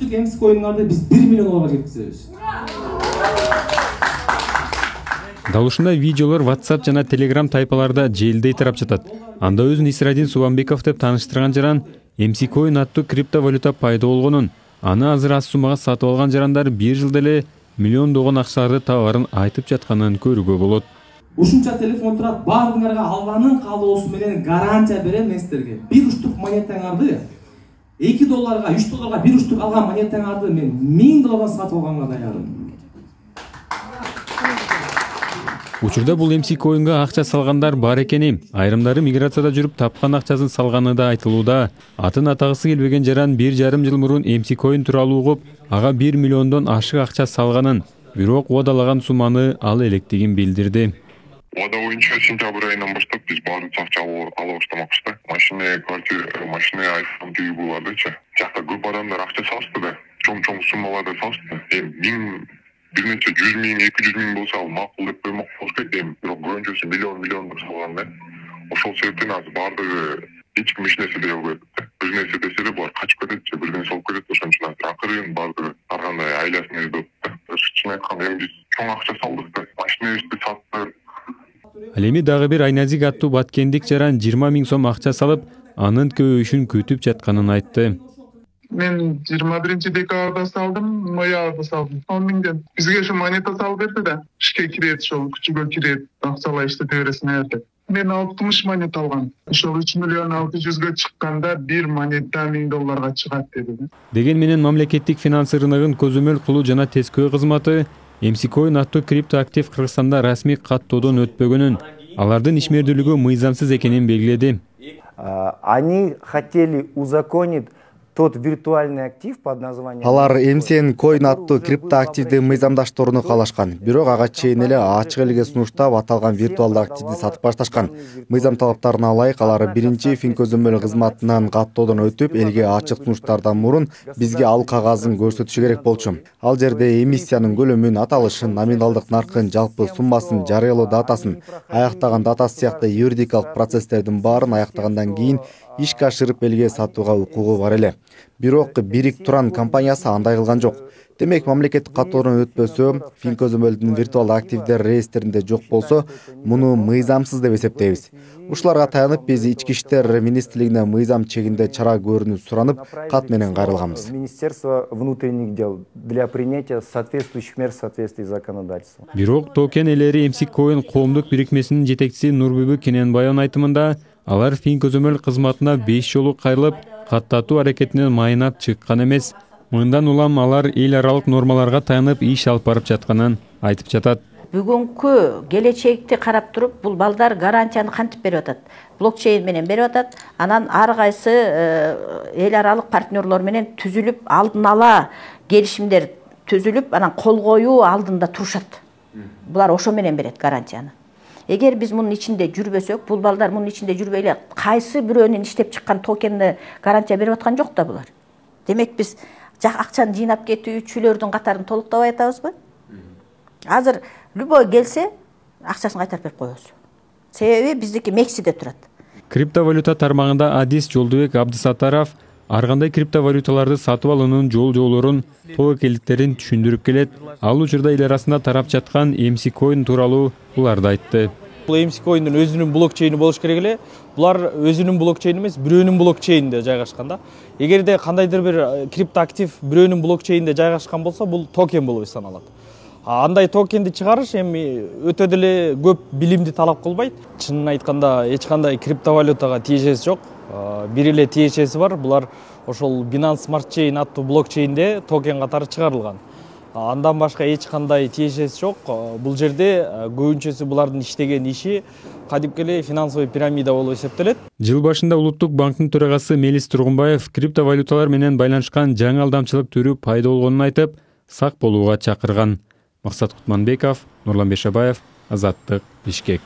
күнүлүк MC коиндарды биз 1 миллион долларга жеткизебиз. Дал ушундай видеолор WhatsApp жана Telegram тайпаларда желдей тарап жатат. Анда өзүн Исрадин Субанбеков деп тааныштырган жаран MC Coin аттуу криптовалюта пайда болгонун, аны азыр аз суммага сатып алган жарандар 1 жылда эле миллиондогон акчаларды табарын айтып жатканын көрүүгө болот. Ушунча телефон турат, баардыгыңарга алганын каалоосу менен гарантия берем мен силерге. 1 уштук монетаңарды 2 долларга, 3 долларга 1 уштук алган монетаңарды мен 1000 доллардан сатып алганга даярмын. Учурда бул MC Coin'га акча салгандар бар экени, айрымдары миграцияда жүрүп тапкан акчасын салганы да айтылууда. Атын атагысы келбеген жаран 1,5 жыл мурун MC Coin тууралуу угуп, ага 1 миллиондон ашык акча салганын, бирок уадалаган сумманы ала электигин билдирди. Уада боюнча сентябрь айынан баштап биз баарын акча ала баштамакпыз да. Машина, квартира, машина, айфон тиги булардычы. Жакта көп адамдар акча салышты да. Чоң суммаларды салышты. Эми bir neçe 100 bin, 200 bin bolsa al makul деп koymak болуш керек. Бирок көбүнчөсү миллион салган да. Ошол себептен азыр баардыгы эч ким эч нерсе дей албайт. Бир нерсе десе эле булар качып кетет же бирден салып кетет. Ошон үчүн азыр акырын баардыгы ар кандай айласын эзип атат. Чын айтканда эми биз чоң акча салдык да. Машинабызды саттык. Ал эми дагы бир Айназик аттуу баткендик жаран 20 миң сом акча салып, анын көбөйүшүн күтүп жатканын айтты. Мен 21 декабрда салдым, ноябрда салдым. 10 миңден. Бизге ошо монета салып берди да. Ишке кирет, ошол күчүгө кирет, акчалай иштете бересиң айтты. Мен 60 монета алгам. Ошол 3 миллион 600га чыкканда 1 монета 1000 долларга чыгат деди. Деген менен мамлекеттик финанс рыногун көзөмөл кылуу жана тескөө кызматы MC Coin аттуу криптоактив Кыргызстанда расмий каттоодон өтпөгөнүн, алардын ишмердүүлүгү мыйзамсыз экенин белгиледи. Они хотели узаконить тот виртуальный актив под названием. Алар MCN Coin аттуу криптоактивди мыйзамдаштоону каалашкан. Бирок ага чейин эле ачык элге сунуштап аталган виртуалдуу активди сатып башташкан. Мыйзам талаптарына ылайык алар биринчи фин көзөмөл кызматынан каттоодон өтүп, элге ачык сунуштардан мурун бизге ал кагазын көрсөтүшү керек болчу. Ал жерде эмиссиянын көлөмүн, аталышын, номиналдык наркын, жалпы суммасын, жарыялоо датасын, аяктаган датасы сыяктуу юридикалык процесстердин баарын аяктагандан кийин ишке ашырып элге сатууга укугу бар эле. Бирок Бирик Туран компаниясы андай кылган жок. Демек мамлекеттик каттоодон өтпөсө, фин көзөмөлдүн виртуалдуу активдер реестринде жок болсо, муну мыйзамсыз деп эсептейбиз. Ушуларга таянып биз Ички иштер министрлигине мыйзам чегинде чара көрүүнү суранып, кат менен кайрылганбыз. Министерство внутренних дел для принятия соответствующих мер в соответствии с законодательством. Бирок токен ээлери MC Coin коомдук бирикмесинин жетекчиси Нурбүбү Кененбаевдин айтымында, алар фин көзөмөл кызматына 5 жолу кайрылып, каттатуу аракетинен майнап чыккан эмес. Мындан улам алар эл аралык нормаларга таянып иш алып барып жатканын айтып жатат. Бүгүнкү келечекти карап туруп, бул балдар гарантияны кантип берип атат? Блокчейн менен берип атат. Анан ар кайсы эл аралык партнерлор менен түзүлүп, алдын ала келишимдер түзүлүп, анан кол коюу алдында турушат. Булар ошо менен берет гарантияны. Эгер биз мунун ичинде жүрбөсөк, бул балдар мунун ичинде жүрбөй эле кайсы бирөөнүн иштеп чыккан токенди гарантия берип аткан жок да булар. Демек биз акчаны жыйнап кетүүчүлөрдүн катарын толуктабай атабызбы? Азыр любой келсе, акчасын кайтарып берип коебуз. Себеби биздики Мексиде турат. Криптовалюта тармагында Адис Жолдубек Абдысаттаров ар кандай криптовалюталарды сатып алуунун жолдорун, тобокелдиктерин түшүндүрүп келет. Ал учурда эл арасында тарап жаткан MC Coin тууралуу буларды айтты. Бул MC Coin'дин өзүнүн блокчейни болуш керек эле. Булар өзүнүн блокчейни эмес, бирөөнүн блокчейнинде жайгашкан да. Эгерде кандайдыр бир криптоактив бирөөнүн блокчейнинде жайгашкан болсо, бул токен болуп саналат. Андай токенди чыгарыш эми өтө деле көп билимди талап кылбайт. Чынын айтканда, эч кандай криптовалютага тиешеси жок. Бир эле тиешеси бар. Булар ошол Binance Smart Chain аттуу блокчейнде токен катары чыгарылган. Андан башка эч кандай тиешеси жок. Бул жерде көбүнчөсү булардын иштеген иши кадимки эле финансовый пирамида болуп эсептелет. Жыл башында Улуттук банктын төрагасы Мелис Тургунбаев криптовалюталар менен байланышкан жаңы алдамчылык түрү пайда болгонун айтып, сак болууга чакырган. Максат Кутманбеков, Нурлан Бешабаев, Азаттык, Бишкек.